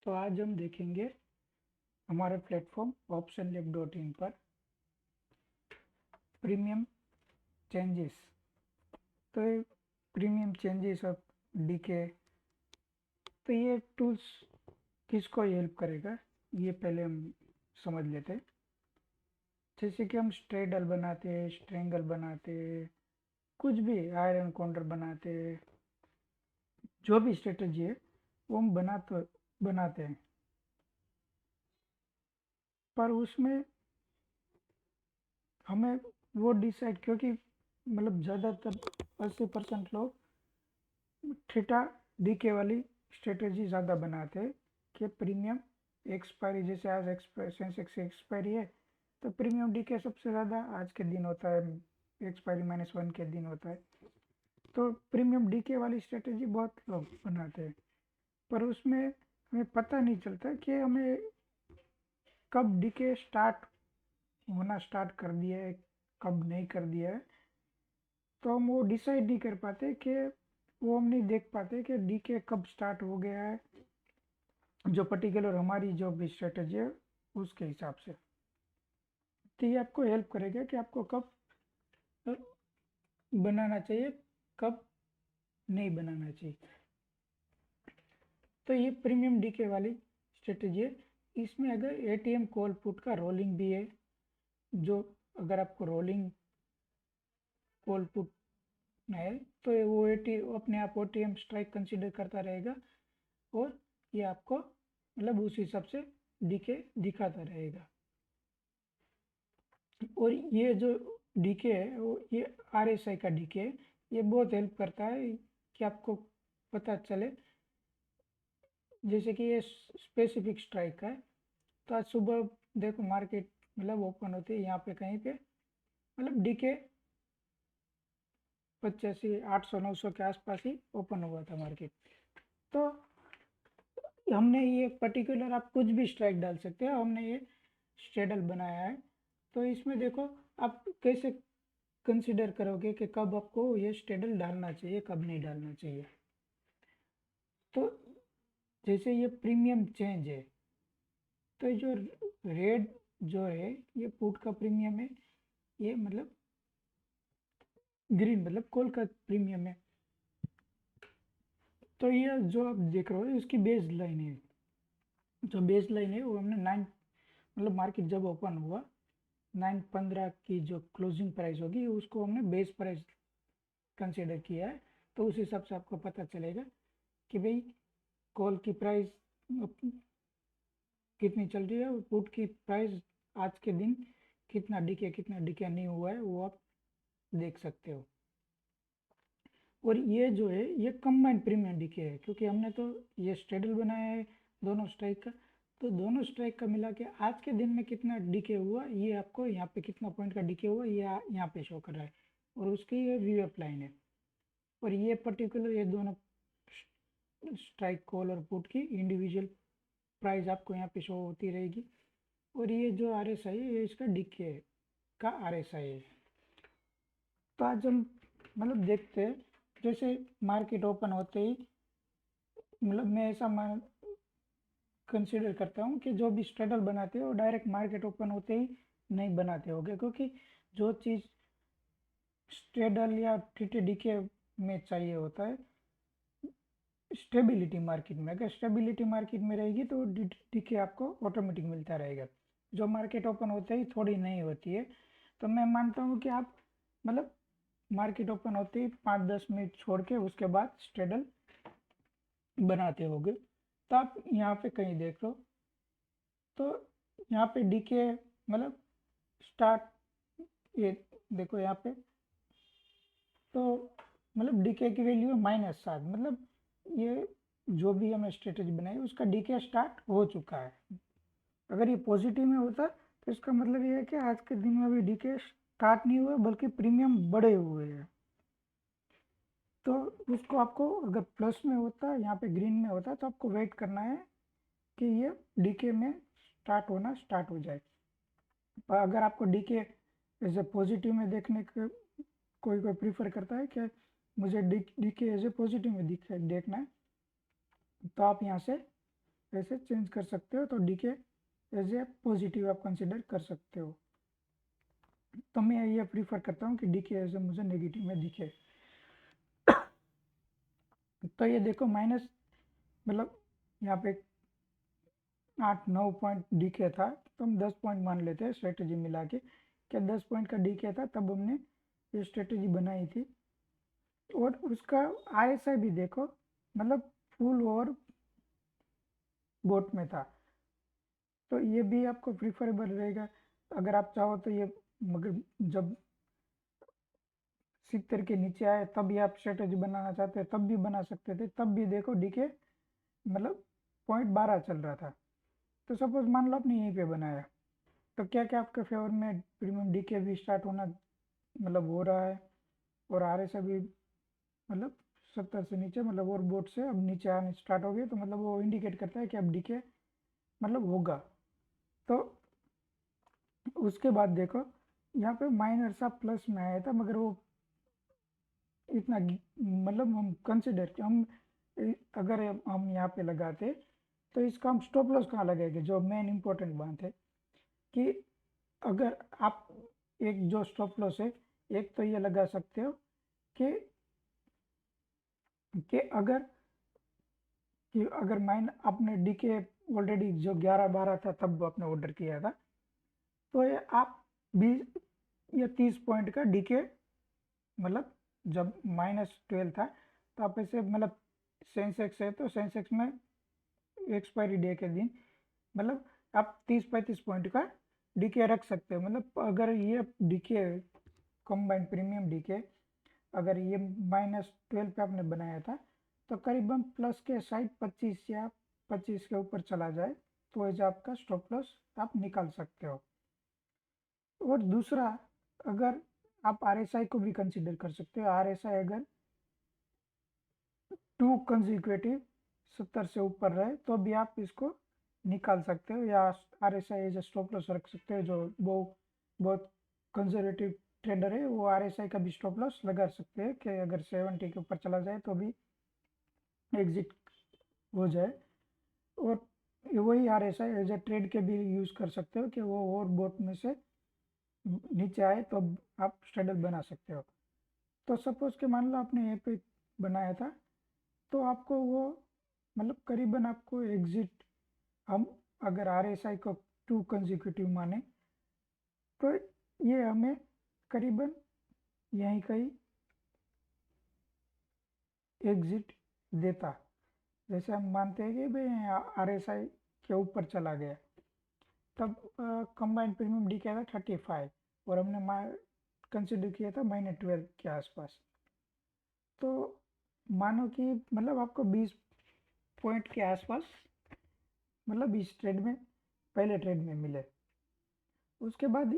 तो आज हम देखेंगे हमारे प्लेटफॉर्म optionlab.in पर प्रीमियम चेंजेस। तो ये प्रीमियम चेंजेस और डीके, तो ये टूल्स किसको हेल्प करेगा ये पहले हम समझ लेते हैं। जैसे कि हम स्ट्रेडल बनाते हैं, स्ट्रेंगल बनाते हैं, कुछ भी आयरन काउंटर बनाते हैं, जो भी स्ट्रेटजी है वो हम बनाते हैं। पर उसमें हमें वो डिसाइड, क्योंकि मतलब ज़्यादातर 80% लोग थीटा डीके वाली स्ट्रेटेजी ज़्यादा बनाते हैं कि प्रीमियम एक्सपायरी, जैसे आज सेंसेक्स की एक्सपायरी है तो प्रीमियम डीके सबसे ज़्यादा आज के दिन होता है, एक्सपायरी -1 के दिन होता है। तो प्रीमियम डीके वाली स्ट्रेटेजी बहुत लोग बनाते हैं, पर उसमें हमें पता नहीं चलता कि हमें कब डीके स्टार्ट होना स्टार्ट कर दिया है, कब नहीं कर दिया है। तो हम वो डिसाइड नहीं कर पाते कि वो हम नहीं देख पाते कि डीके कब स्टार्ट हो गया है, जो पर्टिकुलर हमारी जो भी स्ट्रेटजी है उसके हिसाब से। तो ये आपको हेल्प करेगा कि आपको कब बनाना चाहिए, कब नहीं बनाना चाहिए। तो ये प्रीमियम डीके वाली स्ट्रेटजी है। इसमें अगर एटीएम कॉल पुट का रोलिंग भी है, जो अगर आपको रोलिंग कॉल पुट है तो वो अपने आप एटीएम स्ट्राइक कंसिडर करता रहेगा और ये आपको मतलब उस हिसाब से डीके दिखाता रहेगा। और ये जो डीके है वो ये आरएसआई का डीके है। ये बहुत हेल्प करता है कि आपको पता चले, जैसे कि ये स्पेसिफिक स्ट्राइक का है। तो आज सुबह देखो मार्केट मतलब ओपन होती है यहाँ पे कहीं पे, मतलब डीके 85 800 900 के आसपास ही ओपन हुआ था मार्केट। तो हमने ये पर्टिकुलर, आप कुछ भी स्ट्राइक डाल सकते हो, हमने ये स्ट्रेडल बनाया है। तो इसमें देखो आप कैसे कंसिडर करोगे कि कब आपको ये स्ट्रेडल डालना चाहिए, कब नहीं डालना चाहिए। तो जैसे ये प्रीमियम चेंज है, तो जो रेड जो है ये पुट का प्रीमियम है, ये मतलब ग्रीन मतलब कॉल का प्रीमियम है। तो ये जो आप देख रहे हो इसकी बेस लाइन है, जो बेस लाइन है वो हमने 9 मतलब मार्केट जब ओपन हुआ 9:15 की जो क्लोजिंग प्राइस होगी उसको हमने बेस प्राइस कंसिडर किया है। तो उस हिसाब से आपको पता चलेगा कि भाई कॉल की प्राइस कितनी चल रही है और पुट की प्राइस आज के दिन कितना डीके नहीं हुआ है वो आप देख सकते हो। और ये जो है ये कंबाइंड प्रीमियम डीके है, क्योंकि हमने तो ये स्ट्रेडल बनाया है दोनों स्ट्राइक का। तो दोनों स्ट्राइक का मिला के आज के दिन में कितना डीके हुआ ये आपको यहाँ पे कितना पॉइंट का डीके हुआ ये यहाँ पे शो कर रहा है, और उसकी ये वीएफ लाइन है। और ये पर्टिकुलर ये दोनों स्ट्राइक कॉल और पुट की इंडिविजुअल प्राइस आपको यहाँ पे शो होती रहेगी। और ये जो आर एस आई है ये इसका डीके का आर एस आई है। तो आज हम मतलब देखते हैं, जैसे मार्केट ओपन होते ही मतलब मैं ऐसा मान कंसिडर करता हूँ कि जो भी स्ट्रगल बनाते हो वो डायरेक्ट मार्केट ओपन होते ही नहीं बनाते होगे, क्योंकि जो चीज़ स्ट्रेडल या टीटीडी के में चाहिए होता है स्टेबिलिटी मार्केट में, अगर स्टेबिलिटी मार्केट में रहेगी तो डीके आपको ऑटोमेटिक मिलता रहेगा। जो मार्केट ओपन होते ही थोड़ी नहीं होती है। तो मैं मानता हूँ कि आप मतलब मार्केट ओपन होते ही 5-10 मिनट छोड़ के उसके बाद स्ट्रेडल बनाते होगे। तो आप यहाँ पे कहीं देख लो, तो यहाँ पे डीके मतलब स्टार्ट, ये देखो यहाँ पे, तो मतलब डीके की वैल्यू है -7, मतलब ये जो भी हमें स्ट्रेटेजी बनाई उसका डीके स्टार्ट हो चुका है। अगर ये पॉजिटिव में होता तो इसका मतलब ये है कि आज के दिन में अभी डीके स्टार्ट नहीं हुआ बल्कि प्रीमियम बढ़े हुए हैं। तो उसको आपको अगर प्लस में होता यहाँ पे ग्रीन में होता तो आपको वेट करना है कि ये डीके में स्टार्ट होना स्टार्ट हो जाए। पर अगर आपको डीके एज ए पॉजिटिव में देखने के कोई कोई प्रीफर करता है कि मुझे डीके एज ए पॉजिटिव में देखना है, तो आप यहाँ से ऐसे चेंज कर सकते हो, तो डीके एज ए पॉजिटिव आप कंसिडर कर सकते हो। तो मैं ये प्रीफर करता हूँ कि डीके एज ए मुझे नेगेटिव में दिखे। तो ये देखो माइनस, मतलब यहाँ पे 8-9 पॉइंट डीके था, तो हम 10 पॉइंट मान लेते हैं स्ट्रेटेजी मिला के, क्या 10 पॉइंट का डीके था, तब हमने ये स्ट्रेटेजी बनाई थी। और उसका आरएसआई भी देखो, मतलब फुल और बोट में था, तो ये भी आपको प्रीफरेबल रहेगा। अगर आप चाहो तो ये, मगर जब 70 के नीचे आए तब भी आप स्ट्रेटेजी बनाना चाहते हैं तब भी बना सकते थे, तब भी देखो डीके मतलब 0.12 चल रहा था। तो सपोज मान लो आपने यहीं पे बनाया, तो क्या क्या आपके फेवर में प्रीमियम डीके भी स्टार्ट होना मतलब हो रहा है, और आर एस अभी मतलब 70 से नीचे, मतलब और बोट से अब नीचे आने स्टार्ट हो गए, तो मतलब वो इंडिकेट करता है कि अब डीके मतलब होगा। तो उसके बाद देखो यहाँ पे माइनर सा प्लस में आया था, मगर वो इतना मतलब हम कंसिडर हम अगर हम यहाँ पे लगाते, तो इसका हम स्टॉप लॉस कहाँ लगाएंगे, जो मेन इंपॉर्टेंट बात है कि अगर आप एक जो स्टॉप लॉस है, एक तो ये लगा सकते हो कि अगर माइन आपने डीके ऑलरेडी जो 11-12 था तब आपने ऑर्डर किया था, तो ये आप 20 या 30 पॉइंट का डीके, मतलब जब -12 था, तो आप ऐसे मतलब सेंसेक्स है तो सेंसेक्स में एक्सपायरी डे के दिन मतलब आप 30-35 पॉइंट का डीके रख सकते हो। मतलब अगर ये डीके कंबाइंड प्रीमियम डीके अगर ये -12 पे आपने बनाया था, तो करीबन प्लस के साइड 25 या 25 के ऊपर चला जाए, तो एज आपका स्टॉप लॉस आप निकाल सकते हो। और दूसरा, अगर आप आरएसआई को भी कंसिडर कर सकते हो, आरएसआई अगर 2 कंजिक्यूटिव 70 से ऊपर रहे तो भी आप इसको निकाल सकते हो, या आरएसआई एज स्टॉप लॉस रख सकते हो। जो वो बहुत कंजर्वेटिव ट्रेडर है वो आरएसआई का भी स्टॉप लॉस लगा सकते हैं कि अगर 70 के ऊपर चला जाए तो भी एग्जिट हो जाए। और वही आरएसआई एज ए ट्रेड के भी यूज़ कर सकते हो कि वो और बोट में से नीचे आए तो आप स्ट्रेडल बना सकते हो। तो सपोज के मान लो आपने ये पे बनाया था, तो आपको वो मतलब करीबन आपको एग्जिट, हम अगर आरएसआई को 2 कंजिक्यूटिव माने, तो ये हमें करीबन यहीं कहीं एग्जिट देता। जैसे हम मानते हैं कि भाई आरएसआई के ऊपर चला गया, तब कंबाइंड प्रीमियम डी क्या था 35, और हमने कंसिडर किया था -12 के आसपास। तो मानो कि मतलब आपको 20 पॉइंट के आसपास मतलब इस ट्रेड में, पहले ट्रेड में मिले। उसके बाद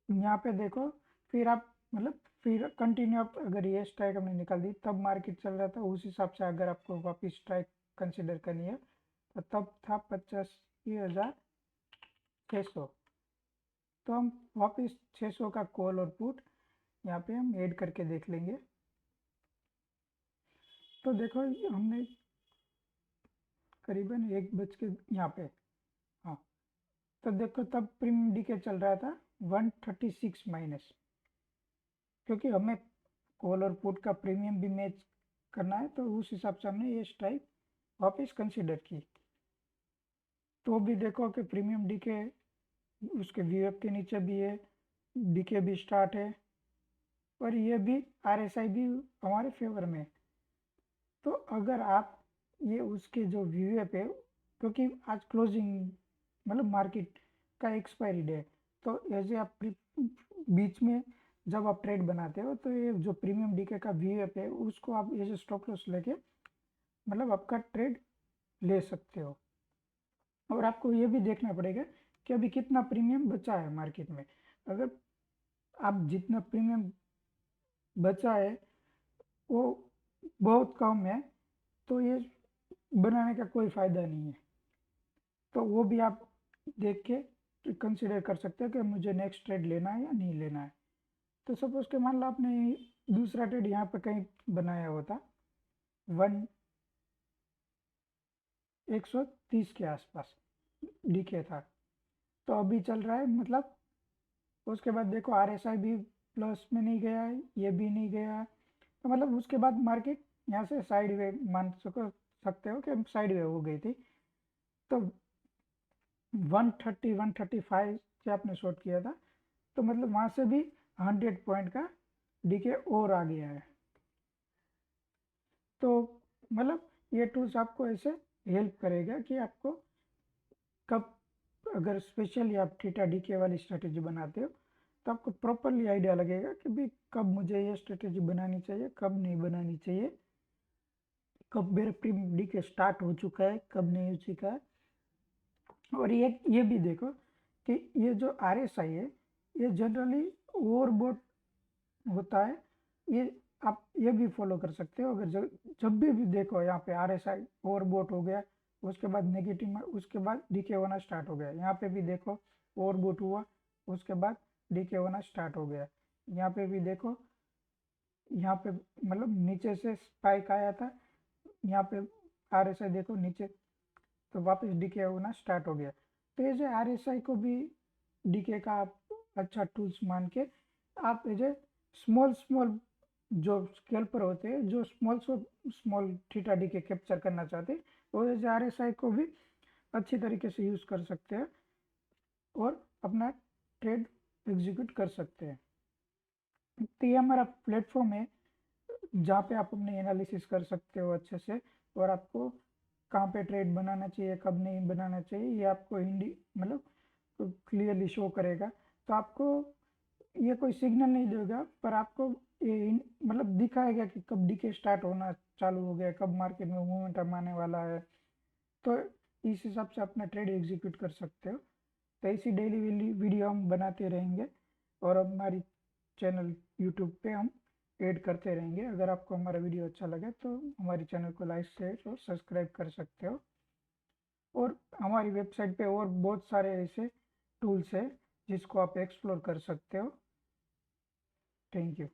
यहाँ पे देखो, फिर आप मतलब फिर कंटिन्यू आप अगर ये स्ट्राइक हमने निकाल दी, तब मार्केट चल रहा था उस हिसाब से, अगर आपको वापस स्ट्राइक कंसिडर करनी है तो तब था 85,600। तो हम वापस 600 का कॉल और पुट यहाँ पे हम ऐड करके देख लेंगे। तो देखो हमने करीबन 1 बज के यहाँ पे, हाँ, तो देखो तब प्रीमियम डी के चल रहा था 136 माइनस, क्योंकि हमें कॉल और पुट का प्रीमियम भी मैच करना है, तो उस हिसाब से हमने ये स्ट्राइक वापस कंसिडर की। तो भी देखो कि प्रीमियम डी के उसके वीएफ के नीचे भी है, डी के भी स्टार्ट है, और ये भी आरएसआई भी हमारे फेवर में। तो अगर आप ये उसके जो वीएफ है, क्योंकि आज क्लोजिंग मतलब मार्केट का एक्सपायरी डे, तो ऐसे आप बीच में जब आप ट्रेड बनाते हो, तो ये जो प्रीमियम डीके का वीएफ है उसको आप ऐसे स्टॉप लॉस लेके मतलब आपका ट्रेड ले सकते हो। और आपको ये भी देखना पड़ेगा कि अभी कितना प्रीमियम बचा है मार्केट में। अगर आप जितना प्रीमियम बचा है वो बहुत कम है, तो ये बनाने का कोई फ़ायदा नहीं है। तो वो भी आप देख के कंसिडर कर सकते हो कि मुझे नेक्स्ट ट्रेड लेना है या नहीं लेना है। तो सपोज के मान लो आपने दूसरा ट्रेड यहाँ पे कहीं बनाया होता, वन 130 के आसपास डीके था। तो अभी चल रहा है, मतलब उसके बाद देखो RSI भी प्लस में नहीं गया, ये भी नहीं गया, तो मतलब उसके बाद मार्केट यहाँ से साइड वे मान सकते हो कि साइड वे हो गई थी। तो 130 135 से आपने शॉर्ट किया था, तो मतलब वहाँ से भी 100 पॉइंट का डीके और आ गया है। तो मतलब ये टूल्स आपको ऐसे हेल्प करेगा कि आपको कब, अगर स्पेशली आप थीटा डीके वाली स्ट्रेटेजी बनाते हो तो आपको प्रॉपरली आइडिया लगेगा कि भाई कब मुझे ये स्ट्रेटेजी बनानी चाहिए, कब नहीं बनानी चाहिए, कब मेरा प्री डीके स्टार्ट हो चुका है, कब नहीं हो चुका है। और ये भी देखो कि ये जो RSI है, ये जनरली ओवरबोट होता है। ये आप ये भी फॉलो कर सकते हो, अगर जब भी देखो यहाँ पे RSI ओवरबोट हो गया, उसके बाद नेगेटिव में, उसके बाद डीके होना स्टार्ट हो गया, यहाँ पे भी देखो ओवरबोट हुआ, उसके बाद डीके होना स्टार्ट हो गया, यहाँ पे भी देखो, यहाँ पे मतलब नीचे से स्पाइक आया था, यहाँ पे RSI देखो नीचे, तो वापस डीके होना स्टार्ट हो गया। तो ये जो RSI को भी डीके का आप अच्छा टूल्स मान के आप ये स्मॉल स्मॉल जो स्केल्पर होते हैं, जो स्मॉल थीटा डीके कैप्चर करना चाहते हैं, वो ये RSI को भी अच्छी तरीके से यूज़ कर सकते हैं और अपना ट्रेड एग्जीक्यूट कर सकते हैं। तो ये हमारा प्लेटफॉर्म है जहाँ पे आप अपने एनालिसिस कर सकते हो अच्छे से, और आपको कहाँ पे ट्रेड बनाना चाहिए, कब नहीं बनाना चाहिए, ये आपको हिंदी मतलब क्लियरली शो करेगा। तो आपको ये कोई सिग्नल नहीं देगा, पर आपको ये मतलब दिखाएगा कि कब डीके स्टार्ट होना चालू हो गया, कब मार्केट में मोमेंटम आने वाला है। तो इस हिसाब से अपना ट्रेड एग्जीक्यूट कर सकते हो। तो ऐसी डेली वीडियो हम बनाते रहेंगे, और हमारी चैनल यूट्यूब पे हम ऐड करते रहेंगे। अगर आपको हमारा वीडियो अच्छा लगे तो हमारे चैनल को लाइक शेयर और सब्सक्राइब कर सकते हो। और हमारी वेबसाइट पे और बहुत सारे ऐसे टूल्स है जिसको आप एक्सप्लोर कर सकते हो। Thank you.